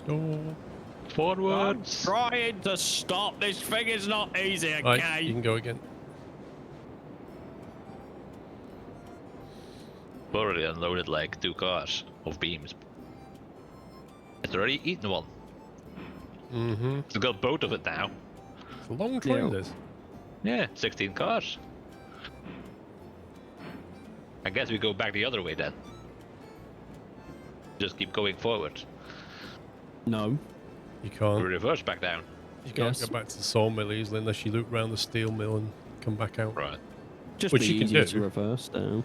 Stop. Forwards. I'm trying to stop. This thing is not easy, okay? Right, you can go again. We've already unloaded like 2 cars of beams. It's already eaten one. Mm-hmm. We've got both of it now. It's a long train, this. Yeah, 16 cars. I guess we go back the other way then. Just keep going forward. No. You We can't. reverse back down. You can't go back to the sawmill easily unless you loop round the steel mill and come back out. Right. Just Which be you can easier do. to reverse down.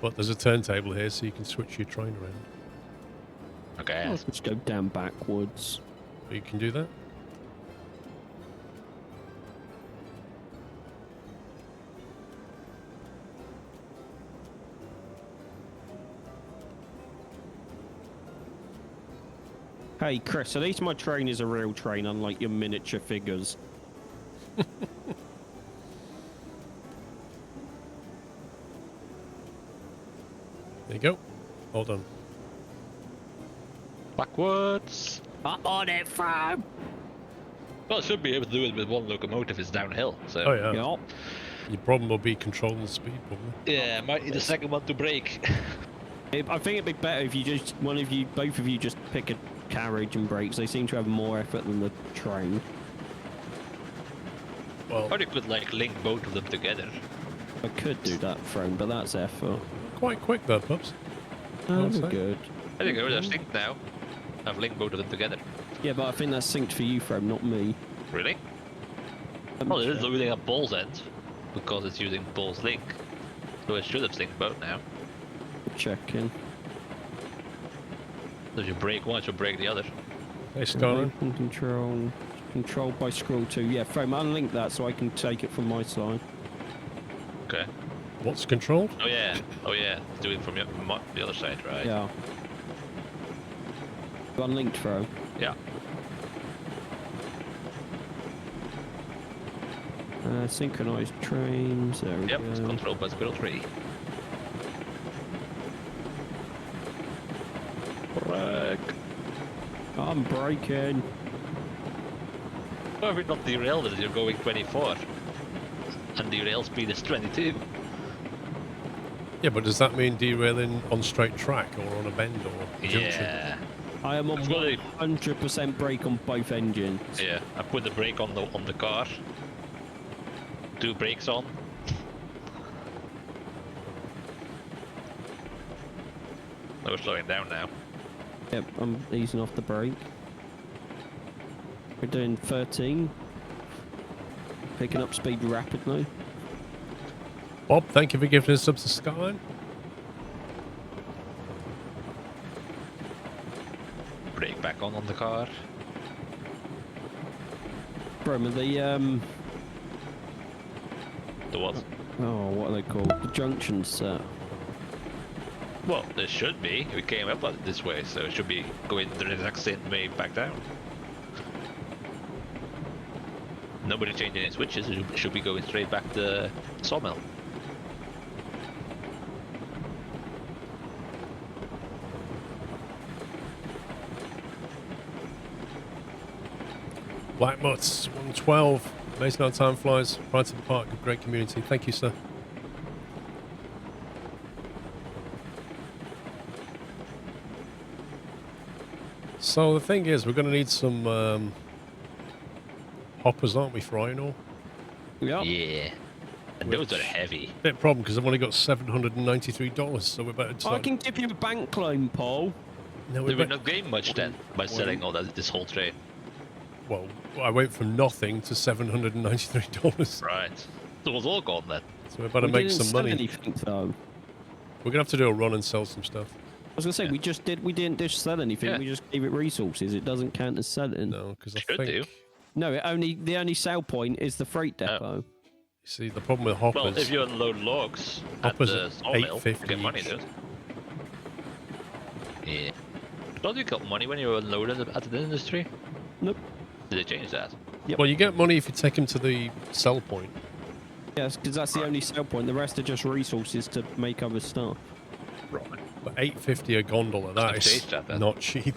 But there's a turntable here, so you can switch your train around. Okay. I'll just go down backwards. But you can do that. Hey, Chris, at least my train is a real train, unlike your miniature figures. There you go. All done. Backwards. Up on it, fam! Well, I should be able to do it with one locomotive. It's downhill. So. Oh yeah. Yup. Your problem will be controlling the speed, probably. Yeah, might need the second one to brake. I think it'd be better if you just, both of you just pick a carriage and brakes. They seem to have more effort than the train. Well, Or you could like link both of them together. I could do that, Throne, but that's effort. quite quick though, pups. Oh, I'd say. good. There you go, they're synced now. I've linked both of them together. Yeah, but I think that's synced for you, Throne, not me. Really? Let me Well, it is check. loading a Paul's end because it's using Paul's link. So it should have synced both now. Checking. So if you break one, it should break the other. Hey, Skyline. Controlled by scroll 2. Yeah, Throne, unlink that so I can take it from my side. Okay. What's controlled? Oh yeah. Oh yeah. Do it from the other side, right? Yeah. Unlinked, Throne. Yeah. Synchronized trains. There we Yep. go. It's controlled by Squirrel 3. Brake. I'm braking. Well, if you're not derailed, as you're going 24. And derail speed is 22. Yeah, but does that mean derailing on straight track or on a bend or junction? Yeah. I am on It's really- 100% brake on both engines. Yeah. I put the brake on the car. 2 brakes on. Oh, we're slowing down now. Yep, I'm easing off the brake. We're doing 13. Picking up speed rapidly. Bob, thank you for giving us sub to Skyline. Brake back on the car. Bro, the The what? oh, what are they called? The junction set. Well, there should be. We came up this way, so it should be going the exact same way back down. Nobody changed any switches. It should be going straight back to Sawmill. Black Mutts, 112. Amazing how time flies. Right to the park. Great community. Thank you, sir. So the thing is, we're going to need some hoppers, aren't we, for iron ore? Yep. Yeah. And those are heavy. Bit of problem because I've only got $793, so we're better. I can give you a bank loan, Paul. No, They we're will not gain much then by selling all this whole train. Well, I went from nothing to $793. Right. So it was all gone then. So we're about to We make didn't some sell money. anything, though. We're gonna have to do a run and sell some stuff. I was gonna say Yeah. we didn't just sell anything. Yeah. We just gave it resources. It doesn't count as selling. No, because I Should think do. No, the only sell point is the freight depot. you see the problem with hoppers. Well, if you unload logs at Hoppers the at sawmill, you $8.50 get money, each. don't you? Yeah. Thought you got money when you unloaded at the industry? Nope. Did they change that? Well, you get money if you take them to the sell point. Yes, because that's the only sell point. The rest are just resources to make other stuff. Right. But $8.50 a gondola, that I've is changed that then. not cheap.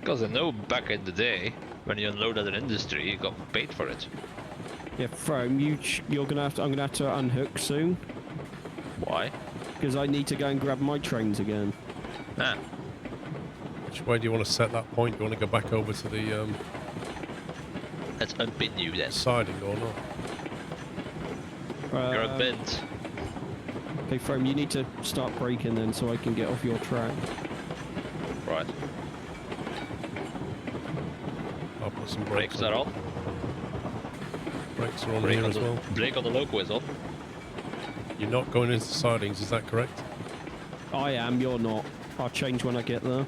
Because I know back in the day, when you unloaded an industry, you got paid for it. Yeah, Frome, you're gonna have to. I'm gonna have to unhook soon Why? because I need to go and grab my trains again. Ah, Which way do you want to set that point? Do you want to go back over to the let's unpin you then. siding or not? You're Um, unpinned. Okay, Frome, you need to start braking then, so I can get off your track. Right. I'll put some brakes Brakes are on. Brakes are on Brake here on as the, well. brake on the Loco is on. You're not going into sidings, is that correct? I am, you're not. I'll change when I get there.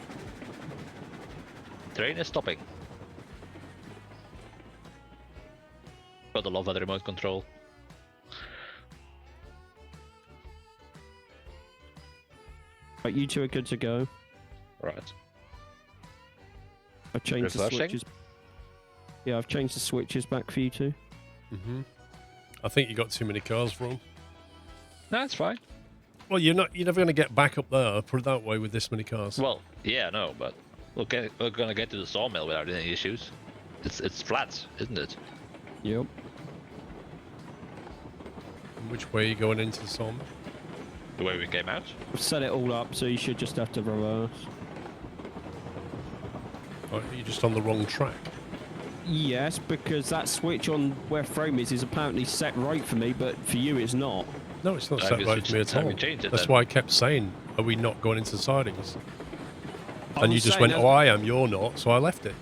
Train is stopping. Gotta love that remote control. Right, you two are good to go. Right. I've changed the Reversing? switches. Yeah, I've changed the switches back for you two. Mm-hmm. I think you got too many cars for 'em. No, it's fine. Well, you're never going to get back up there, put it that way, with this many cars. Well, yeah, no, but we're gonna get to the sawmill without any issues. It's flat, isn't it? Yep. Which way are you going into the sawmill? The way we came out. I've set it all up, so you should just have to reverse. Or are you just on the wrong track? Yes, because that switch on where Frome is apparently set right for me, but for you it's not. No, it's not Have set you right for me switched- at have all. you changed it That's then? why I kept saying, are we not going into sidings? I And you was just saying went, that- oh, I am, you're not, so I left it.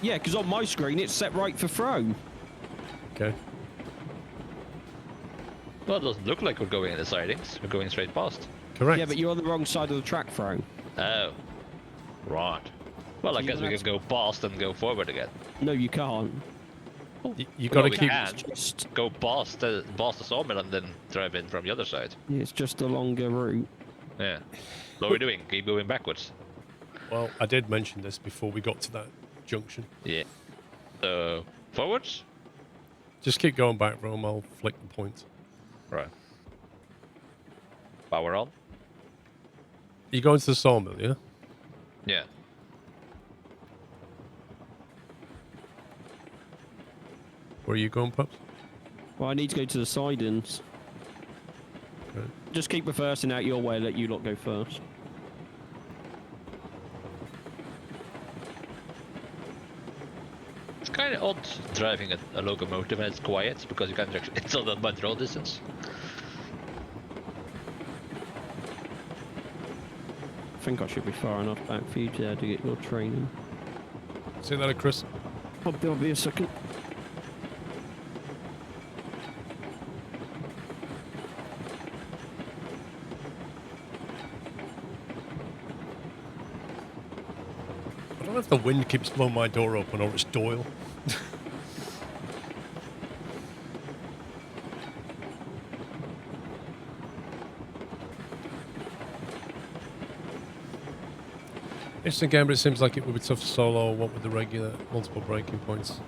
Yeah, because on my screen it's set right for Frome. Okay. Well, it doesn't look like we're going in the sidings. We're going straight past. Correct. Yeah, but you're on the wrong side of the track, Frome. Oh. Right. Well, I So guess you're we gonna can go past and go forward again. No, you can't. You Well, got to we keep... can. Just, Go past the sawmill and then drive in from the other side. yeah, it's just a longer route. Yeah. What are we doing? Keep going backwards. Well, I did mention this before we got to that junction. Yeah. So, forwards? Just keep going back, Rome. I'll flick the point. Right. Power on? You going to the sawmill, yeah? Yeah. Where are you going, Pups? Well, I need to go to the sidings. Okay. Just keep reversing out your way, let you lot go first. It's kind of odd driving a locomotive and it's quiet because you can't actually, it's not that much road distance. I think I should be far enough back for you to get your training. See that, Chris? There'll be a second. I don't know if the wind keeps blowing my door open or it's Doyle. Interesting game, but it seems like it would be tough to solo. What with the regular multiple breaking points?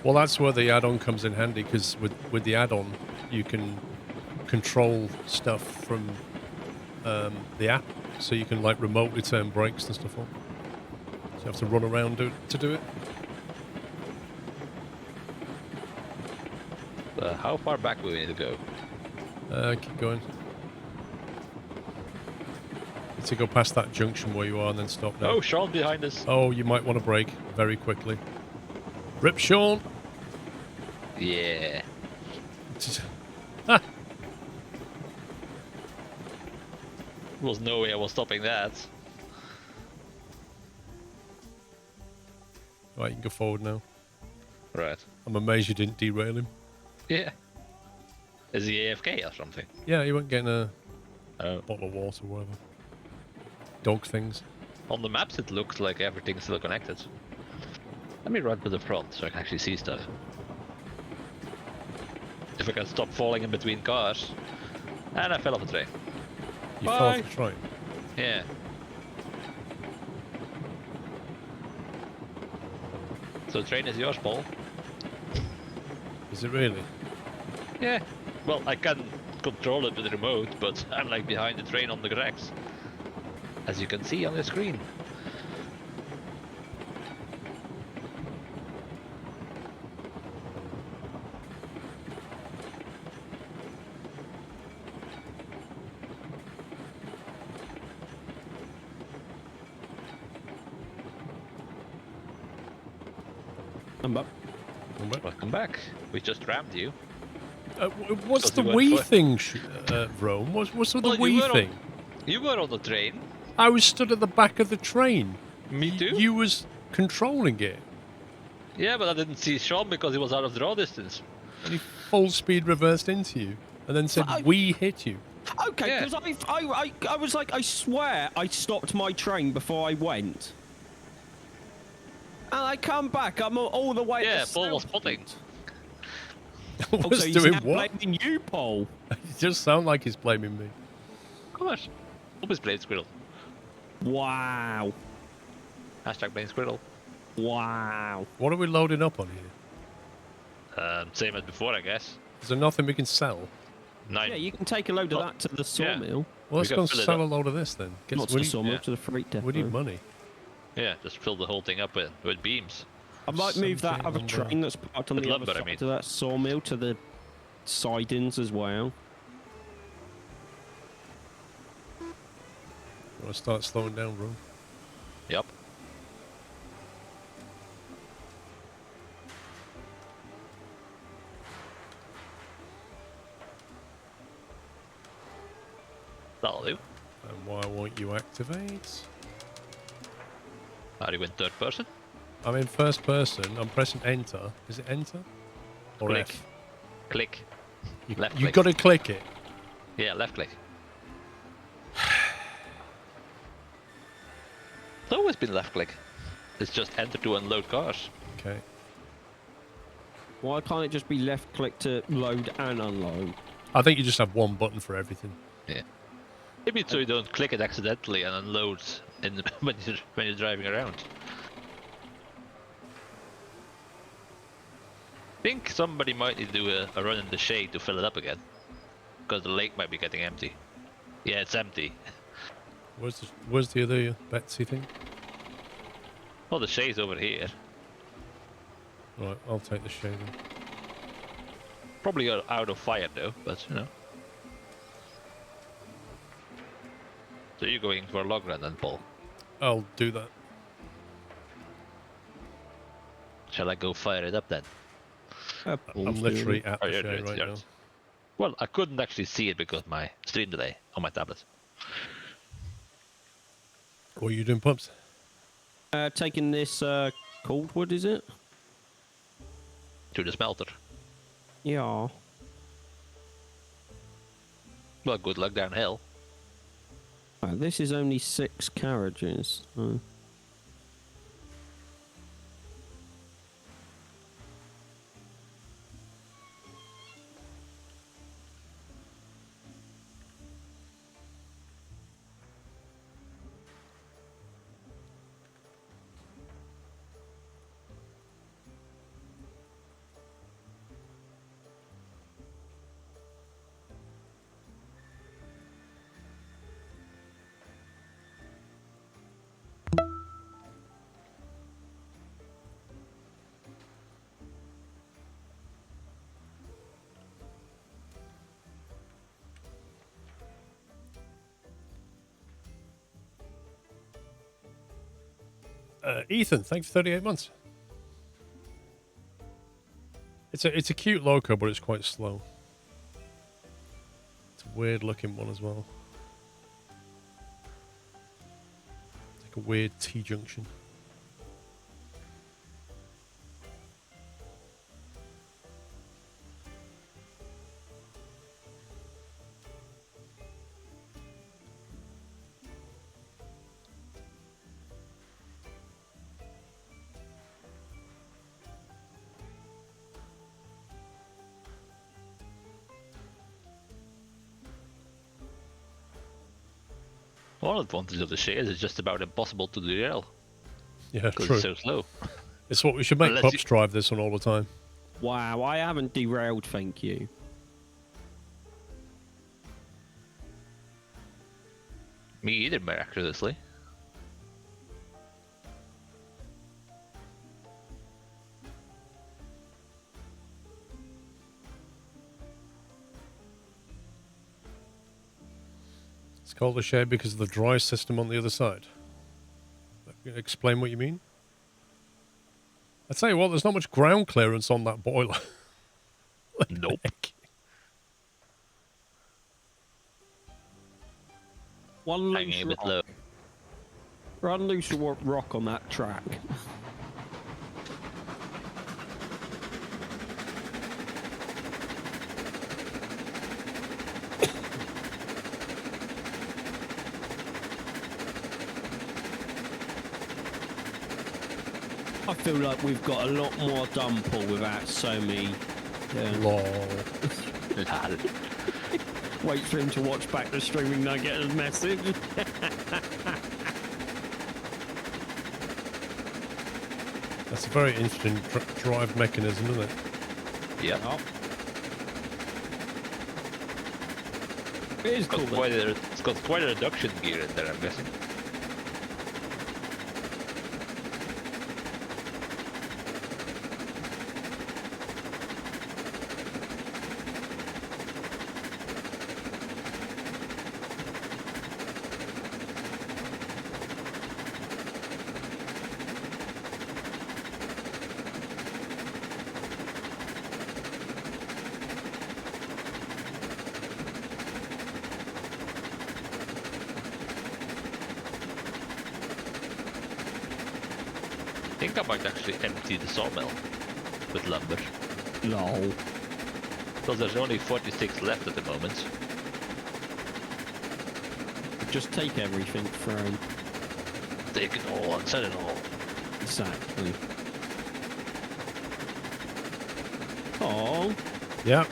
Well, that's where the add-on comes in handy, because with the add-on, you can control stuff from the app, so you can like remotely turn brakes and stuff on. So you have to run around to do it. How far back do we need to go? Keep going. Need to go past that junction where you are and then stop now. Oh, Sean behind us. Oh, you might want to brake very quickly. Rip Sean! Yeah. Ah, There was no way I was stopping that. right, you can go forward now. Right. I'm amazed you didn't derail him. Yeah. Is he AFK or something? Yeah, he went getting a Oh. bottle of water or whatever. Dog things. On the maps it looks like everything's still connected. Let me run to the front so I can actually see stuff. If I can stop falling in between cars. And I fell off a train. You fell Bye. off the train. Yeah. So the train is yours, Paul? Is it really? Yeah. Well, I can control it with the remote, but I'm like behind the train on the tracks. As you can see on the screen. I'm back. Welcome back. We just rammed you. What's the Because you weren't Wii for- thing, Rome? What's with the Well, you Wii were thing? You were on the train. I was stood at the back of the train. Me too. You was controlling it, Yeah, but I didn't see Sean because he was out of draw distance. and he full speed reversed into you, and then said, But I- "We hit you." Okay, Yeah. because I was like, I swear I stopped my train before I went. And I come back, I'm all the way Yeah, to Paul was South. spotting. Oh, was so he's doing now what? blaming you, Paul. It just sound like he's blaming me. Of course. Always blame Squirrel. Wow. Hashtag blame Squirrel. Wow. What are we loading up on here? Same as before, I guess. Is there nothing we can sell? 9. Yeah, you can take a load of Oh, that to the yeah. sawmill. Well, let's We go can and fill it sell a up. load of this then. Not to we the need, sawmill, yeah. to the freight depot. we need money. Yeah, just fill the whole thing up with beams. I might move that Something other lumber. train that's parked on With the lumber, other I side mean. to that sawmill to the sidings as well. Want to start slowing down, Rome? Yup. That'll do. And why won't you activate? Are you in third person? I'm in first person. I'm pressing enter. Is it enter? Or Click. F? Click. You, Left you click. got to click it. Yeah, left click. It's always been left click. It's just enter to unload cars. Okay. Why can't it just be left click to load and unload? I think you just have one button for everything. Yeah. Maybe so you don't click it accidentally and unload in the, when you're driving around. I think somebody might need to do a run in the shade to fill it up again. Because the lake might be getting empty. Yeah, it's empty. Where's the other Betsy thing? Well, the shade's over here. Right, I'll take the shade then. Probably out of fire though, but you know. So you're going for a log run then, Paul? I'll do that. Shall I go fire it up then? I'm literally at Oh, the you're shade doing right it, now. Well, I couldn't actually see it because my stream delay on my tablet. What are you doing, Pups? Taking this cold wood, is it? To the smelter. Yeah. Well, good luck downhill. This is only 6 carriages. Ethan, thanks for 38 months. It's a cute loco, but it's quite slow. It's a weird looking one as well. It's like a weird T-junction. One advantage of the shares is just about impossible to derail Yeah, because true. it's so slow. It's what we should make Unless Pups you- drive this one all the time. Wow, I haven't derailed, thank you. Me either, miraculously. It's called a shade because of the dry system on the other side. Explain what you mean? I tell you what, there's not much ground clearance on that boiler. Nope. One loose Hanging a bit rock. low. One loose rock on that track. I feel like we've got a lot more dumple without so many. Lol. Lol. Wait for him to watch back the streaming nugget as message. That's a very interesting drive mechanism, isn't it? Yeah. Oh. It is cool. It's got quite a reduction gear in there, I'm guessing. I think I might actually empty the sawmill with lumber. Lol. Because there's only 46 left at the moment. Just take everything from. Take it all and sell it all. Exactly. Oh. Yeah.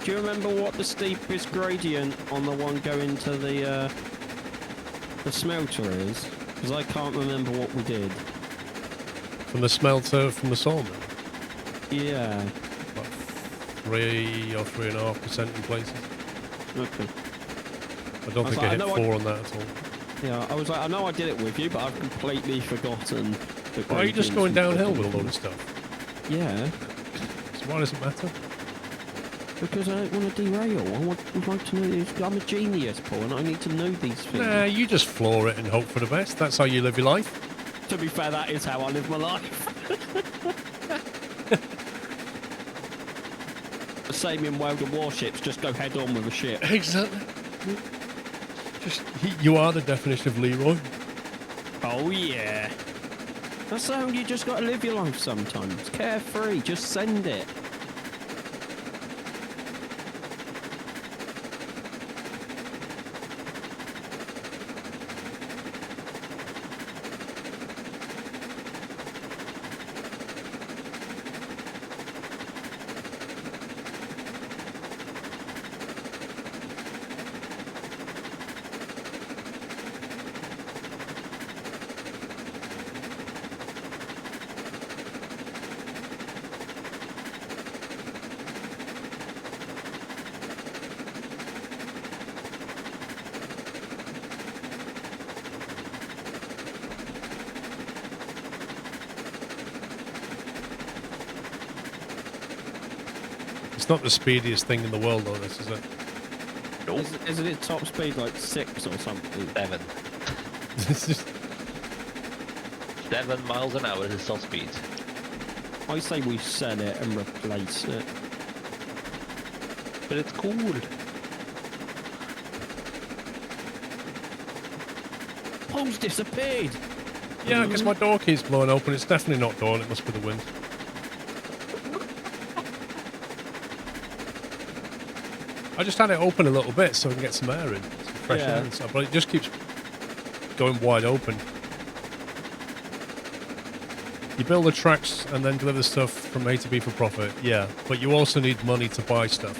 Do you remember what the steepest gradient on the one going to the smelter is? Because I can't remember what we did. From the smelter, from the sawmill. Yeah. About 3 or 3.5% in places. Okay. I don't think I hit 4 on that at all. Yeah, I was like, I know I did it with you, but I've completely forgotten. Why are you just going downhill with a load of stuff? Yeah. So why does it matter? Because I don't want to derail. I would like to know this. I'm a genius, Paul, and I need to know these things. Nah, you just floor it and hope for the best. That's how you live your life. To be fair, that is how I live my life. The same in World of Warships, just go head on with a ship. Exactly. Just, you are the definition of Leroy. Oh yeah. That's how you just got to live your life sometimes. Carefree, just send it. It's not the speediest thing in the world, though, this, is it? Nope. Isn't it top speed like 6 or something? 7. It's just... 7 miles an hour is the top speed. I say we sell it and replace it. But it's cool. Paul's disappeared! Yeah, because my door keeps blowing open. It's definitely not dawn. It must be the wind. I just had it open a little bit so I can get some air in, some fresh air and stuff, but it just keeps going wide open. You build the tracks and then deliver stuff from A to B for profit, yeah, but you also need money to buy stuff.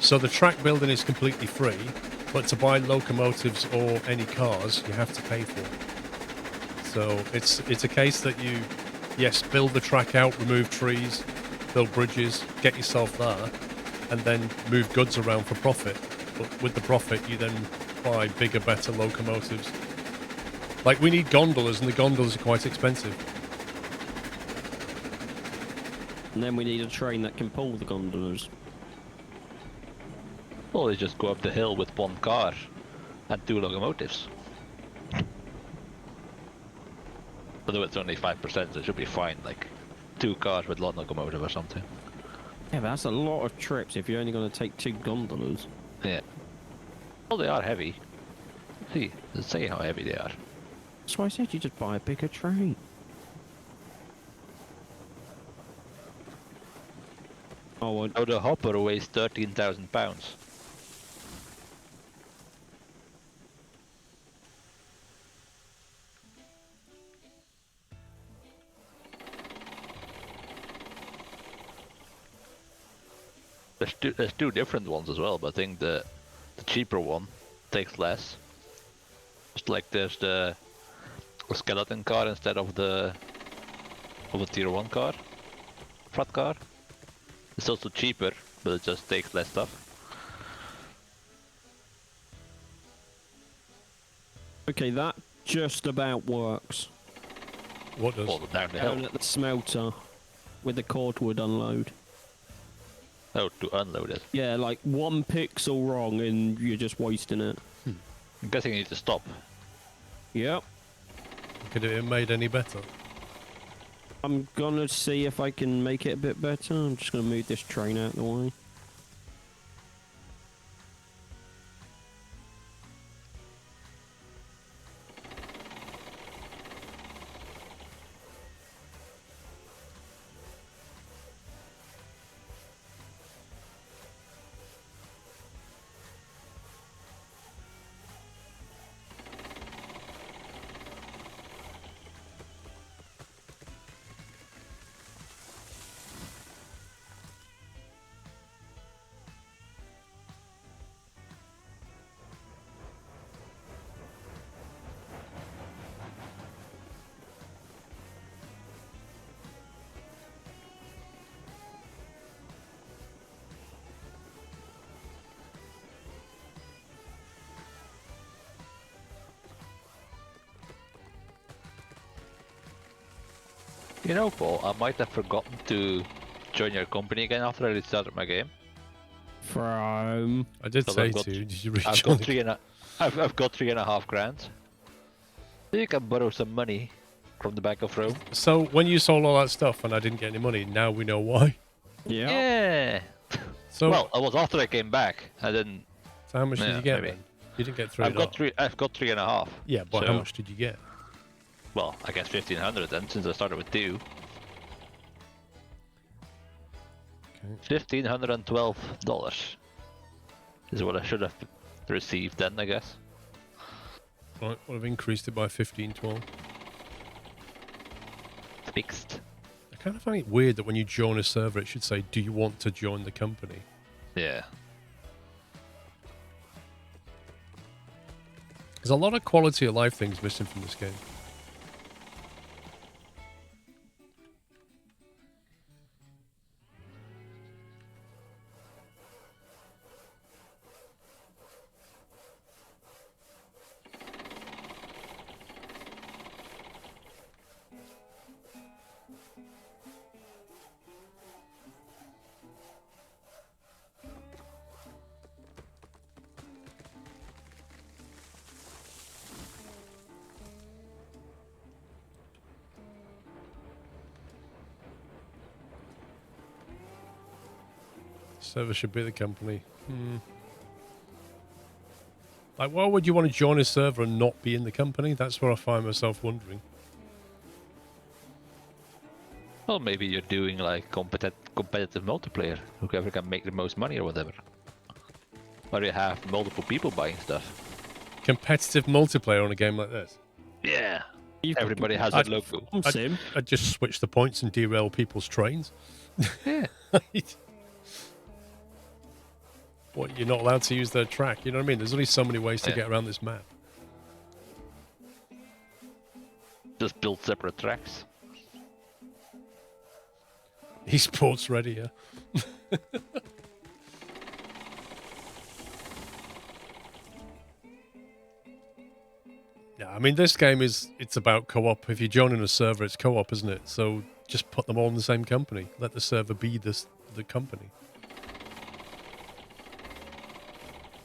So the track building is completely free, but to buy locomotives or any cars, you have to pay for it. So it's a case that you, yes, build the track out, remove trees, build bridges, get yourself there, and then move goods around for profit. But with the profit, you then buy bigger, better locomotives. Like, we need gondolas, and the gondolas are quite expensive. And then we need a train that can pull the gondolas. Well, they just go up the hill with 1 car and 2 locomotives. Although it's only 5%, so it should be fine, like. 2 cars with Locomotive or something. Yeah, but that's a lot of trips if you're only going to take 2 gondolas. Yeah. Well, they are heavy. See, let's say how heavy they are. That's why I said you just buy a bigger train. Oh, well, Now the hopper weighs 13,000 pounds. There's two different ones as well, but I think the cheaper one takes less. Just like there's the skeleton car instead of a tier 1 car, flat car. It's also cheaper, but it just takes less stuff. okay, that just about works. What does? Well, down the hill. Down at the smelter with the cordwood unload. Oh, to unload it. Yeah, like 1 pixel wrong and you're just wasting it. I'm guessing you need to stop. Yep. Could it have made any better? I'm gonna see if I can make it a bit better. I'm just gonna move this train out of the way. You know, Paul, I might have forgotten to join your company again after I restarted my game. From... I did So say I've got- to. Did you I've rejoin? got I've got 3.5 grand. You can borrow some money from the Bank of Rome. So when you sold all that stuff and I didn't get any money, now we know why. Yeah. Yeah. So, Well, it was after I came back. I didn't. so how much did yeah, you get maybe. then? You didn't get 3 I've got 3.5. Yeah, but so, how much did you get? Well, I guess 1,500 then, since I started with 2. Okay. $1,512 is what I should have received then, I guess. Right, well, I've increased it by 15, 12. Fixed. I kind of find it weird that when you join a server, it should say, do you want to join the company? Yeah. There's a lot of quality of life things missing from this game. Server should be the company. Like, why would you want to join a server and not be in the company? That's where I find myself wondering. Well, maybe you're doing like competitive multiplayer. Whoever can make the most money or whatever. Or you have multiple people buying stuff. Competitive multiplayer on a game like this. Yeah. You've Everybody has a logo. Sim. I'd just switch the points and derail people's trains. Yeah. What, you're not allowed to use their track? You know what I mean? There's only so many ways to Yeah. get around this map. Just build separate tracks. Esports ready, yeah. Yeah, I mean, this game it's about co-op. If you're joining a server, it's co-op, isn't it? So just put them all in the same company. Let the server be the company.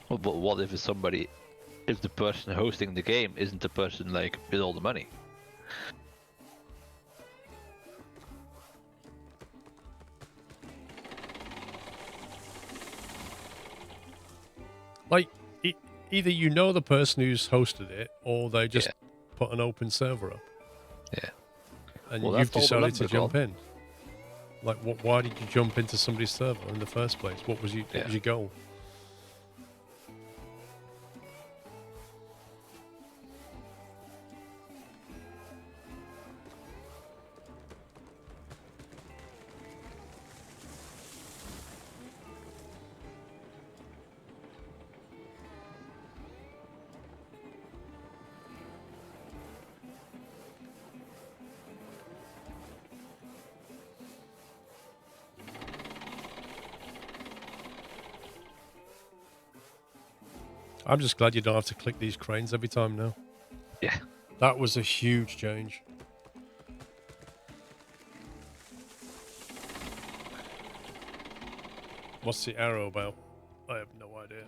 Well, but what if if the person hosting the game isn't the person like with all the money? Like, either you know the person who's hosted it, or they just Yeah. put an open server up. Yeah. And Well, you've that's all the decided to Lambda jump call. in. Like, why did you jump into somebody's server in the first place? What was your goal? I'm just glad you don't have to click these cranes every time now. Yeah. That was a huge change. What's the arrow about? I have no idea.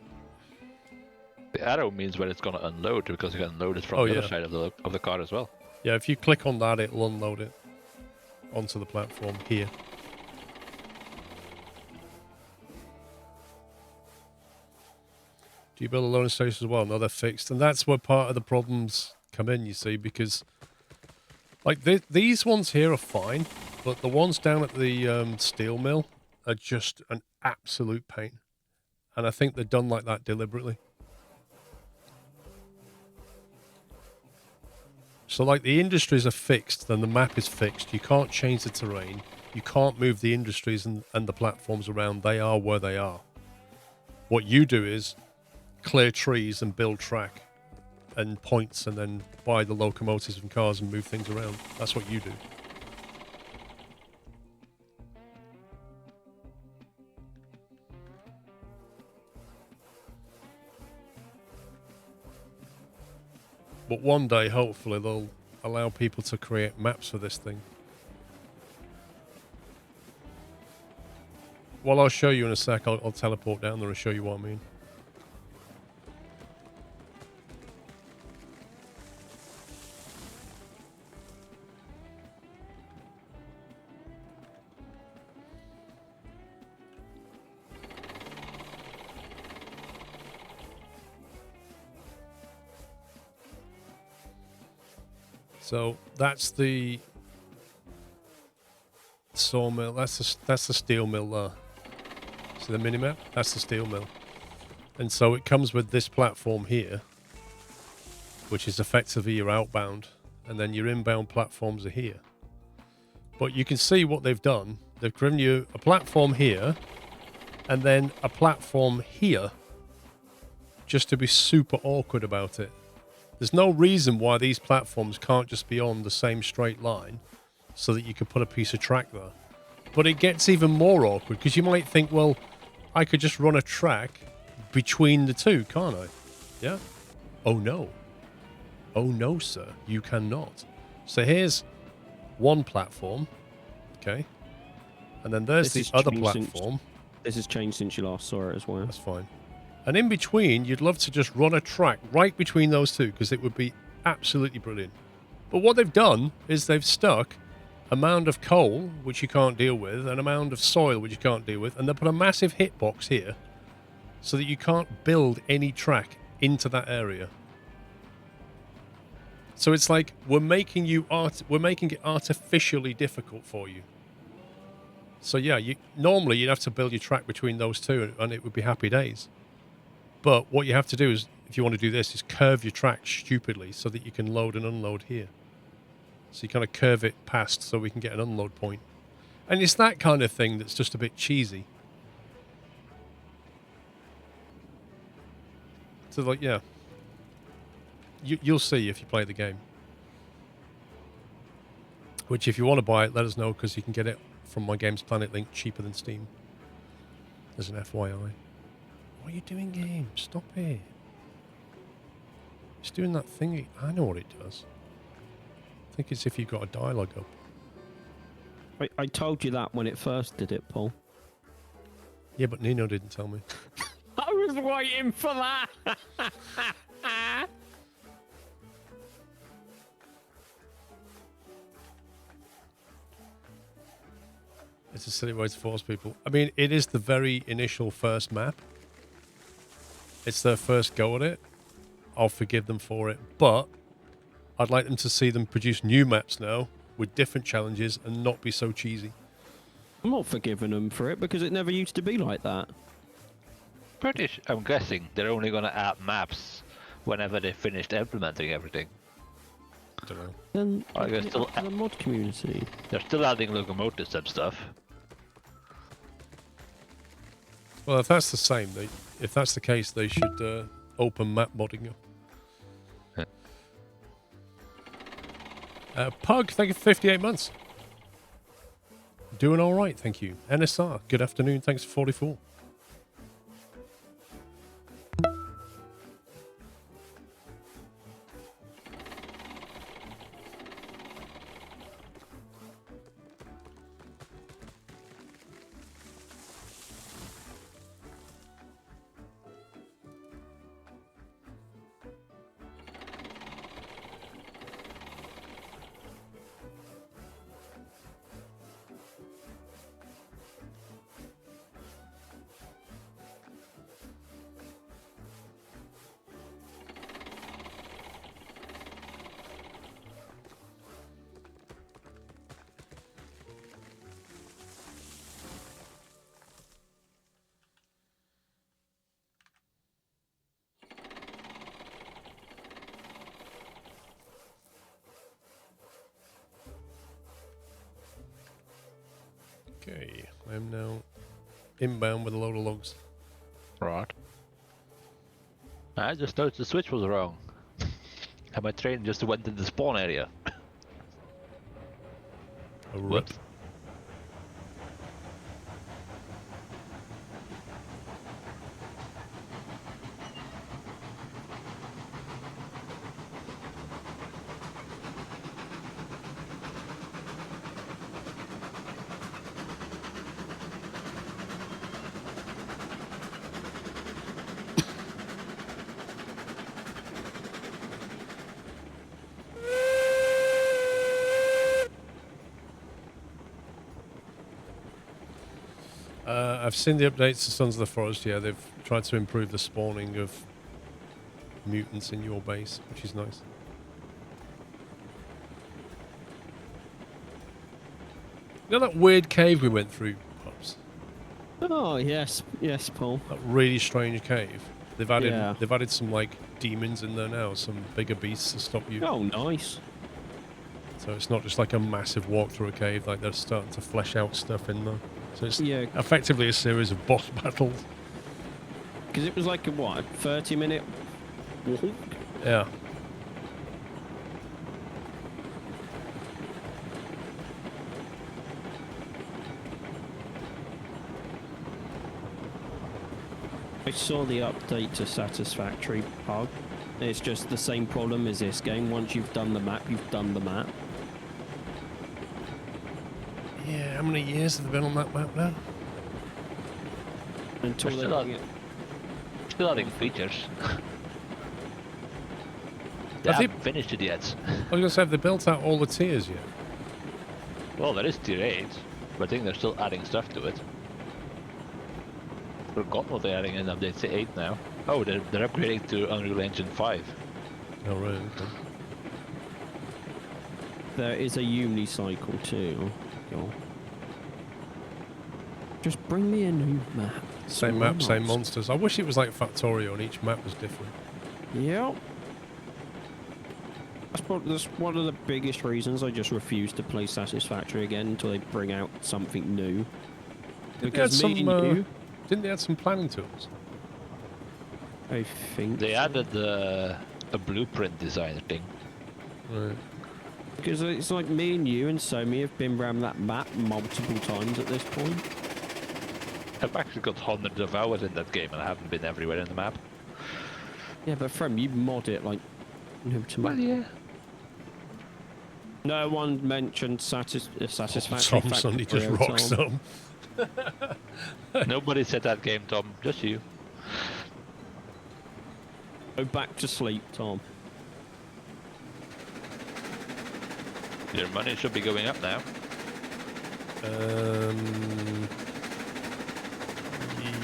The arrow means when it's gonna unload, because you can unload it from Oh, the yeah. other side of the car as well. Yeah, if you click on that, it'll unload it onto the platform here. Do you build a loading station as well? No, they're fixed. And that's where part of the problems come in, you see, because like these ones here are fine, but the ones down at the steel mill are just an absolute pain. And I think they're done like that deliberately. So like the industries are fixed, then the map is fixed. You can't change the terrain. You can't move the industries and the platforms around. They are where they are. What you do is clear trees and build track and points, and then buy the locomotives and cars and move things around. That's what you do. But one day, hopefully, they'll allow people to create maps for this thing. Well, I'll show you in a sec. I'll teleport down there and show you what I mean. So that's the sawmill. That's the steel mill there. See the minimap? That's the steel mill. And so it comes with this platform here, which is effectively your outbound, and then your inbound platforms are here. But you can see what they've done. They've given you a platform here, and then a platform here, just to be super awkward about it. There's no reason why these platforms can't just be on the same straight line so that you can put a piece of track there. But it gets even more awkward because you might think, well, I could just run a track between the two, can't I? Yeah? Oh, no. Oh, no, sir. You cannot. So here's one platform. Okay. And then there's the other platform. This has changed since you last saw it as well. That's fine. And in between, you'd love to just run a track right between those two because it would be absolutely brilliant. But what they've done is they've stuck a mound of coal, which you can't deal with, and a mound of soil, which you can't deal with, and they put a massive hitbox here so that you can't build any track into that area. So it's like we're making it artificially difficult for you. So yeah, normally you'd have to build your track between those two, and it would be happy days. But what you have to do is, if you want to do this, is curve your track stupidly so that you can load and unload here. So you kind of curve it past so we can get an unload point. And it's that kind of thing that's just a bit cheesy. So like, yeah. You'll see if you play the game. Which if you want to buy it, let us know, because you can get it from my Games Planet link cheaper than Steam. As an FYI. What are you doing, game? Stop it. It's doing that thing. I know what it does. I think it's if you've got a dialogue up. I told you that when it first did it, Paul. Yeah, but Nino didn't tell me. I was waiting for that. It's a silly way to force people. I mean, it is the very initial first map. it's their first go at it, I'll forgive them for it. But I'd like them to see them produce new maps now with different challenges and not be so cheesy. I'm not forgiving them for it because it never used to be like that. I'm guessing they're only gonna add maps whenever they finished implementing everything. I don't know. Then I guess it's still up to the mod community. They're still adding locomotives and stuff. Well, if that's the same, if that's the case, they should open map modding up. Pug, thank you for 58 months. Doing all right, thank you. NSR, good afternoon, thanks for 44. Okay, I'm now inbound with a load of logs. Right. I just noticed the switch was wrong. And my train just went in the spawn area. A rip. Whoops. I've seen the updates to Sons of the Forest. Yeah, they've tried to improve the spawning of mutants in your base, which is nice. You know that weird cave we went through, Pops? Oh yes, yes, Paul. That really strange cave. They've added Yeah. they've added some like demons in there now, some bigger beasts to stop you. Oh, nice. So it's not just like a massive walk through a cave, like they're starting to flesh out stuff in there. So it's Yeah, effectively a series of boss battles. because it was like a what, 30-minute walk? Yeah. I saw the update to Satisfactory Pug. It's just the same problem as this game. Once you've done the map, you've done the map. Yeah, how many years have they been on that map now? Until They're they still bring it. Still adding features. They Have they- haven't finished it yet. I was going to say, have they built out all the tiers yet? Well, there is tier 8, but I think they're still adding stuff to it. Forgot what they're adding in update 8 now. Oh, they're upgrading to Unreal Engine 5. Oh, right, okay. There is a unicycle too. God. Just bring me a new map. Same Why map, same not? monsters. I wish it was like Factorio and each map was different. Yep. That's one of the biggest reasons I just refuse to play Satisfactory again until they bring out something new. Didn't they add Because me some, and you, Didn't they add some planning tools? I think They so. added a blueprint designer thing. Right. Because it's like me and you and Somi have been around that map multiple times at this point. I've actually got hundreds of hours in that game and I haven't been everywhere in the map. Yeah, but from you mod it like no tomorrow. yeah. No one mentioned Satisfactory. Tom suddenly just Factorio, rocks Tom. them. Nobody said that game, Tom. Just you. Go back to sleep, Tom. Your money should be going up now.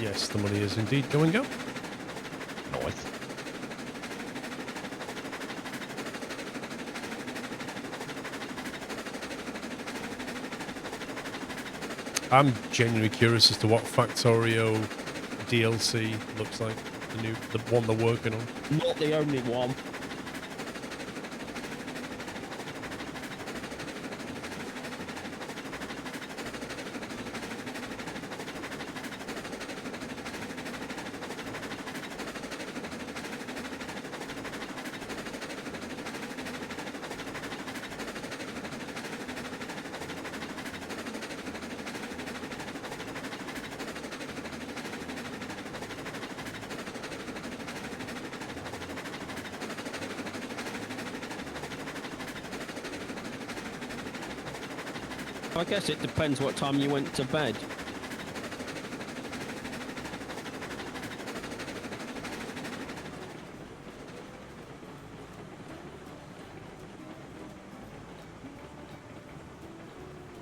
Yes, the money is indeed going up. I'm genuinely curious as to what Factorio DLC looks like. The one they're working on. Not the only one. I guess it depends what time you went to bed.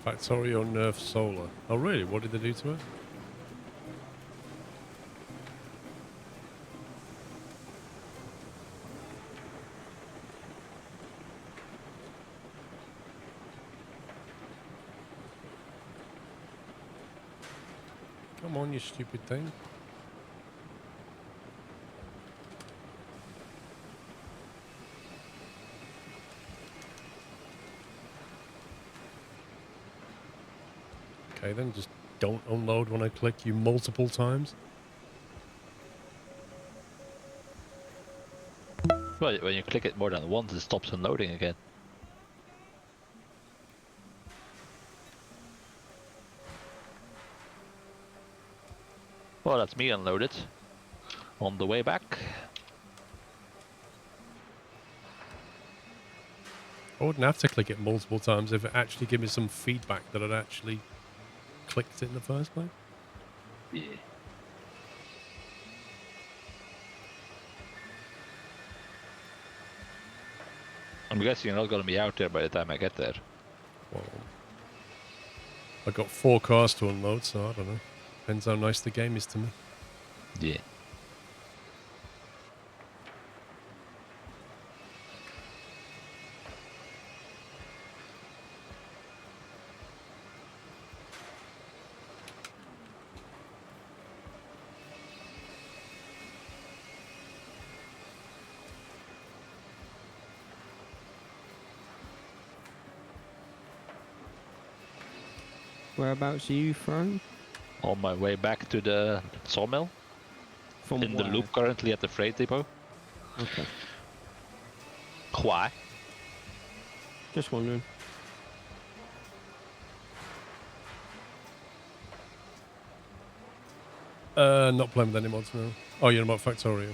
Factorio nerf solar. Oh really? What did they do to it? Come on, you stupid thing. Okay, then just don't unload when I click you multiple times. Well, when you click it more than once, it stops unloading again. Well, that's me unloaded. On the way back. I wouldn't have to click it multiple times if it actually gave me some feedback that I'd actually clicked it in the first place. Yeah. I'm guessing you're not going to be out there by the time I get there. Well, I got 4 cars to unload, so I don't know. Depends how nice the game is to me. Yeah. Whereabouts are you from? On my way back to the sawmill. From In the where? loop currently at the freight depot. Okay. Why? Just wondering. Not playing with any mods now. Oh, you're about Factorio.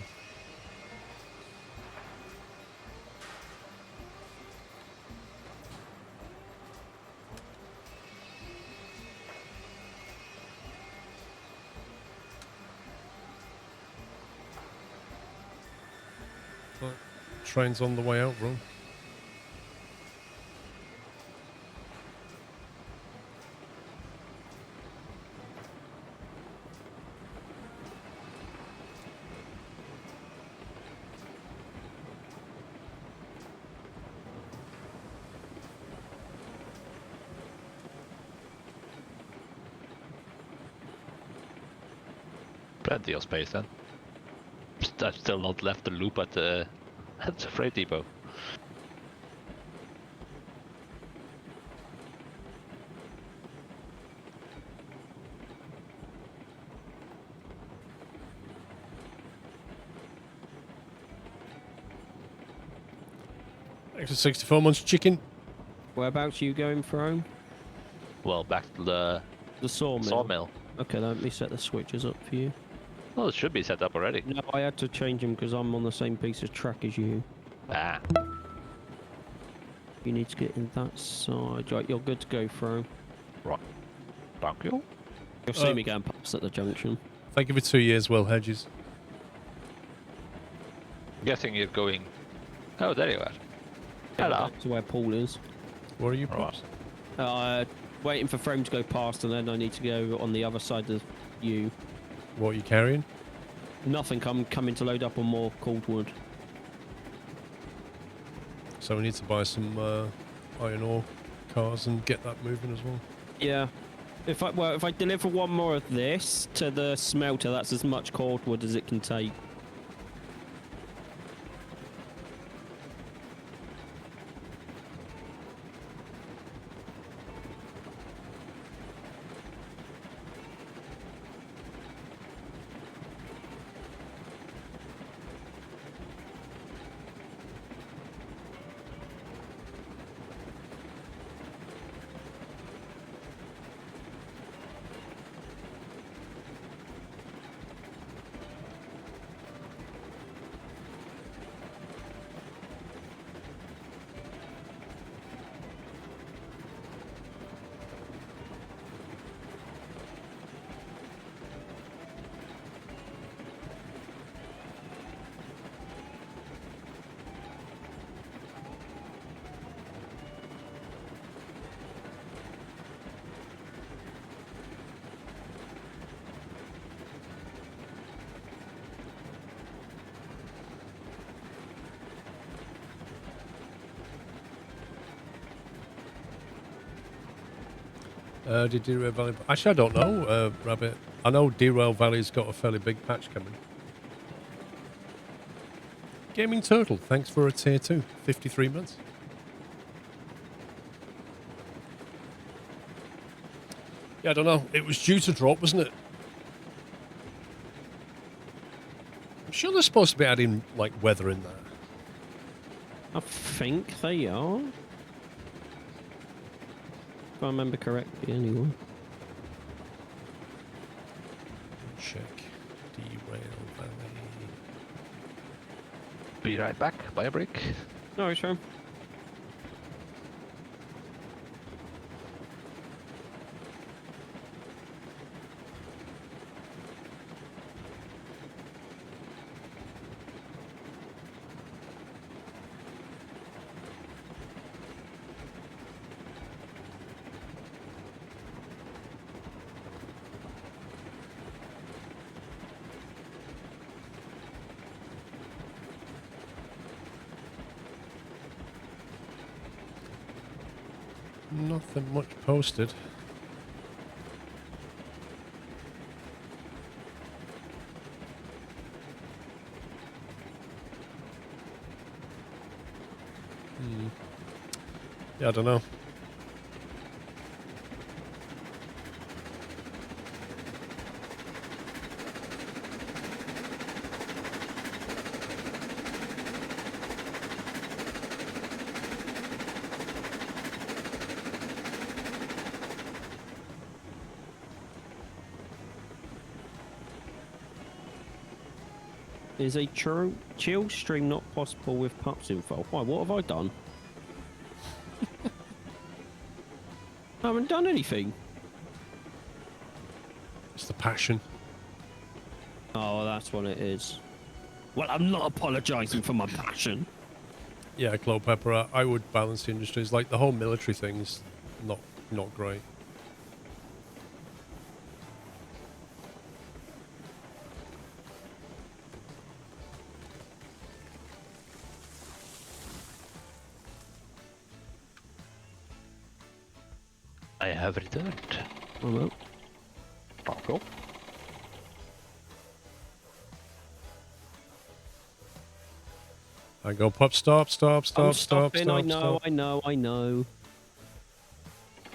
Right. Train's on the way out, bro. Plenty of space then. I've still not left the loop at the freight depot. Extra 64 months chicken. Whereabouts are you going from? Well, back to the The sawmill. sawmill. Okay, let me set the switches up for you. Well, it should be set up already. No, I had to change them because I'm on the same piece of track as you. Ah. You need to get in that side. Right, you're good to go through. Right. Thank you. You'll see me going past at the junction. Thank you for 2 years, Will Hedges. Guessing you're going... Oh, there you are. Hello. Back to where Paul is. Where are you, Right. Pops? Waiting for Frame to go past, and then I need to go on the other side of you. What are you carrying? Nothing. I'm coming to load up on more cold wood. So we need to buy some iron ore cars and get that moving as well. Yeah. If I deliver one more of this to the smelter, that's as much cordwood as it can take. Did Derail Valley... Actually, I don't know, Rabbit. I know Derail Valley's got a fairly big patch coming. Gaming Turtle, thanks for a tier 2. 53 months. Yeah, I don't know. It was due to drop, wasn't it? I'm sure they're supposed to be adding, like, weather in there. I think they are. If I remember correctly, anyway. Check. Derail Valley. Be right back. Buy a break. No, it's true. Nothing much posted. Yeah, I don't know. Is a chill stream not possible with pups info? Why, what have I done? I haven't done anything. It's the passion. Oh, that's what it is. Well, I'm not apologising for my passion. Yeah, Clo Pepper, I would balance the industries. Like, the whole military thing's not great. I have returned. Oh, well. Oh, cool. I go, pup, stop. I'm stopping, I know. I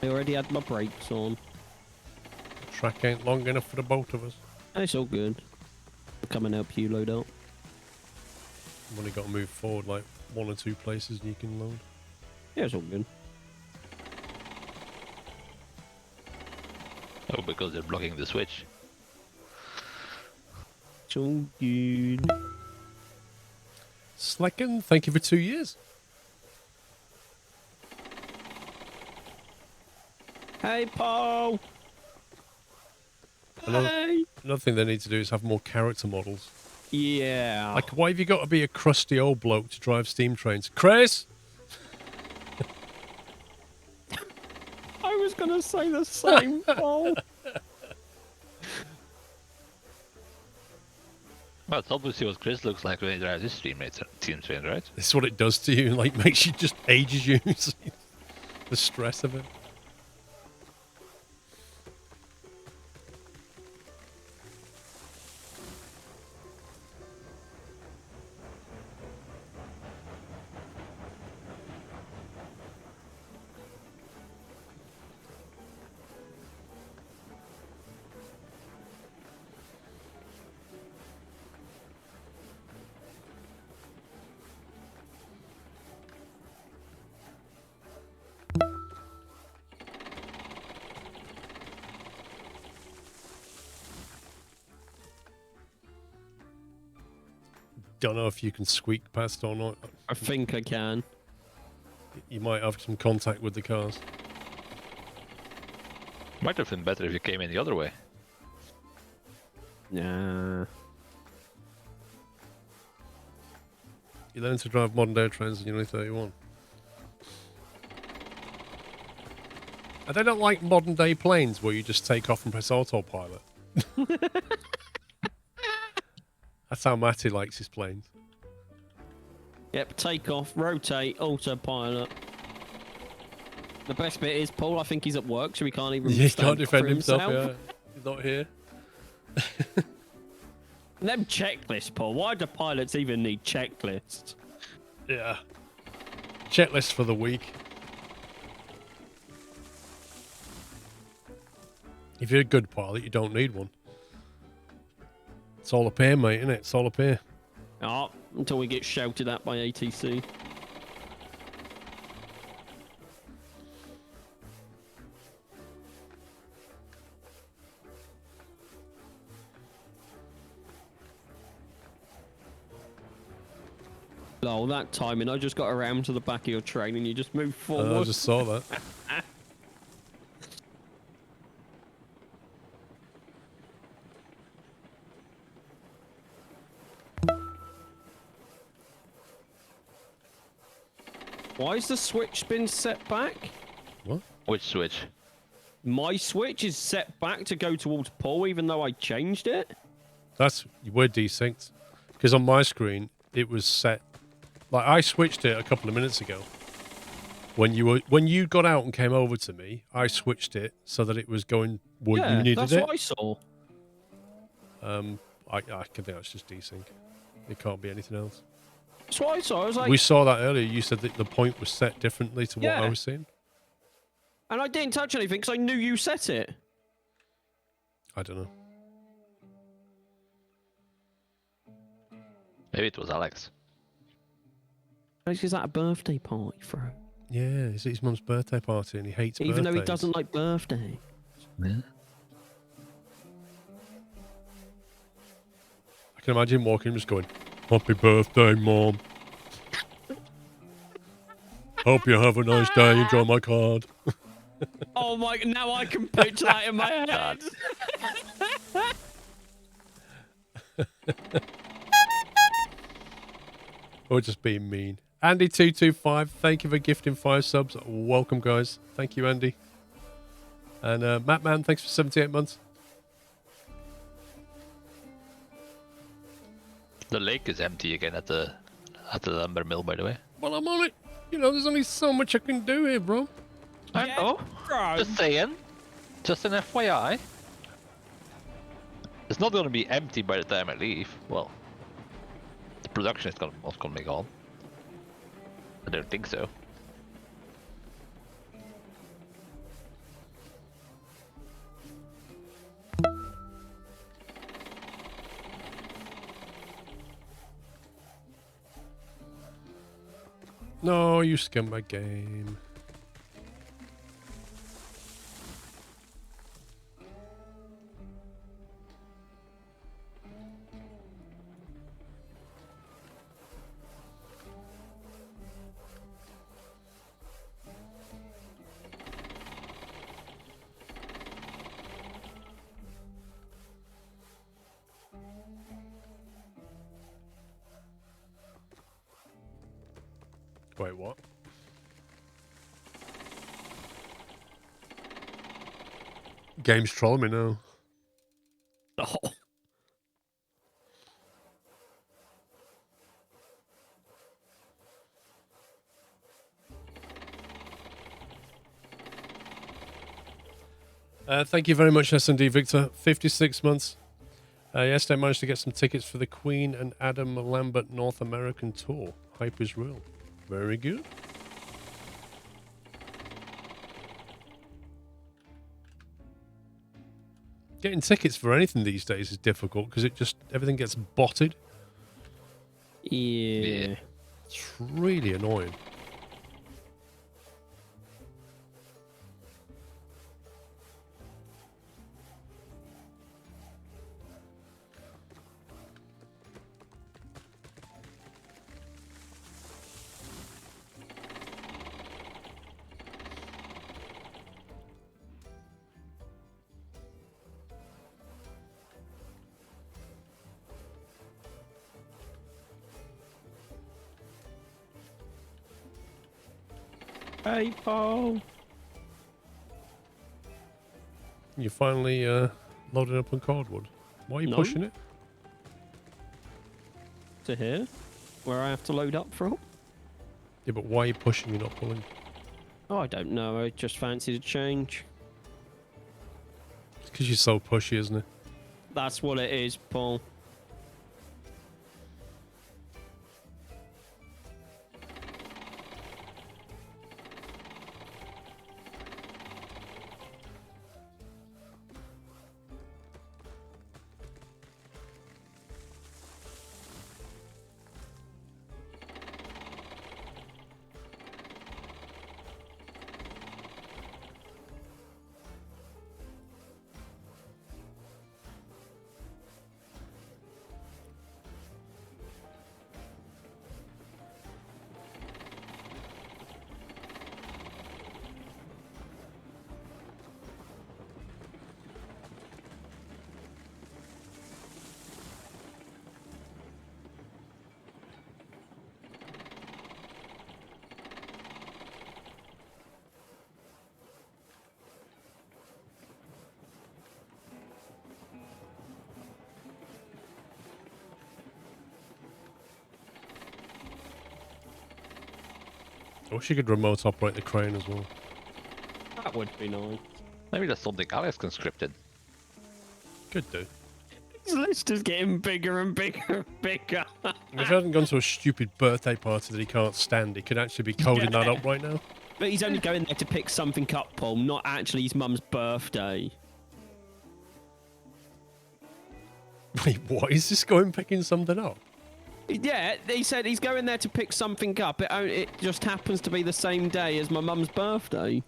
already had my brakes on. Track ain't long enough for the both of us. It's all good. I'll come and help you load up. You've only got to move forward like 1 or 2 places and you can load. Yeah, it's all good. Oh, because they're blocking the switch. It's all good. Slacken, thank you for 2 years. Hey, Paul! Another, Hey! another thing they need to do is have more character models. Yeah. Like, why have you got to be a crusty old bloke to drive steam trains? Chris? I was going to say the same, Paul. Well, it's obviously what Chris looks like when he drives his steam train, right? This is what it does to you. Like, makes you just ages you. The stress of it. don't know if you can squeak past or not. I think I can. You might have some contact with the cars. Might have been better if you came in the other way. Nah. You learn to drive modern day trains when you're only 31. I don't like modern day planes where you just take off and press autopilot. That's how Matty likes his planes. Yep, take off, rotate, autopilot. The best bit is Paul, I think he's at work, so he can't even He stand can't up defend for himself, yeah. He's not here. Them checklists, Paul. Why do pilots even need checklists? Yeah. Checklist for the week. If you're a good pilot, you don't need one. It's all up here, mate, isn't it? It's all up here. Oh, until we get shouted at by ATC. Oh, that timing. I just got around to the back of your train and you just moved forward. I just saw that. Why has the switch been set back? What? Which switch? My switch is set back to go towards Paul, even though I changed it. We're desynced. Because on my screen, it was set. Like, I switched it a couple of minutes ago. When you got out and came over to me, I switched it so that it was going where you needed that's it. what I saw. I think that's just desync. It can't be anything else. That's what I saw. I was like, We saw that earlier. You said that the point was set differently to what I was seeing. and I didn't touch anything because I knew you set it. I don't know. Maybe it was Alex. Is that a birthday party for him? Yeah, it's his mum's birthday party and he hates Even though he birthdays. doesn't like birthday. Yeah. I can imagine walking just going, "Happy birthday, Mom. Hope you have a nice day. Enjoy my card." Oh my! Now I can picture that in my head. Or just being mean. Andy225, thank you for gifting 5 subs. Welcome, guys. Thank you, Andy. And Mattman, thanks for 78 months. The lake is empty again at the lumber mill, by the way. Well, I'm on it. You know, there's only so much I can do here, bro. I know. Just saying. Just an FYI. It's not going to be empty by the time I leave. Well, the production is not going to be gone. I don't think so. No, you scummed my game. Wait, what? Game's trolling me now. Oh. Thank you very much, S&D Victor. 56 months. Yesterday I managed to get some tickets for the Queen and Adam Lambert North American tour. Hype is real. Very good. Getting tickets for anything these days is difficult because everything gets botted. Yeah. It's really annoying. okay, Paul? You finally loaded up on cordwood. Why are you No. pushing it? To here, where I have to load up from. Yeah, but why are you pushing and not pulling? Oh, I don't know. I just fancied a change. It's because you're so pushy, isn't it? That's what it is, Paul. I wish you could remote operate the crane as well. That would be nice. Maybe that's something Alex can script in. Could do. His list is getting bigger and bigger and bigger. If he hadn't gone to a stupid birthday party that he can't stand, he could actually be coding that up right now. But he's only going there to pick something up, Paul, not actually his mum's birthday. Wait, what? Is this going picking something up? Yeah, he said he's going there to pick something up. It just happens to be the same day as my mum's birthday.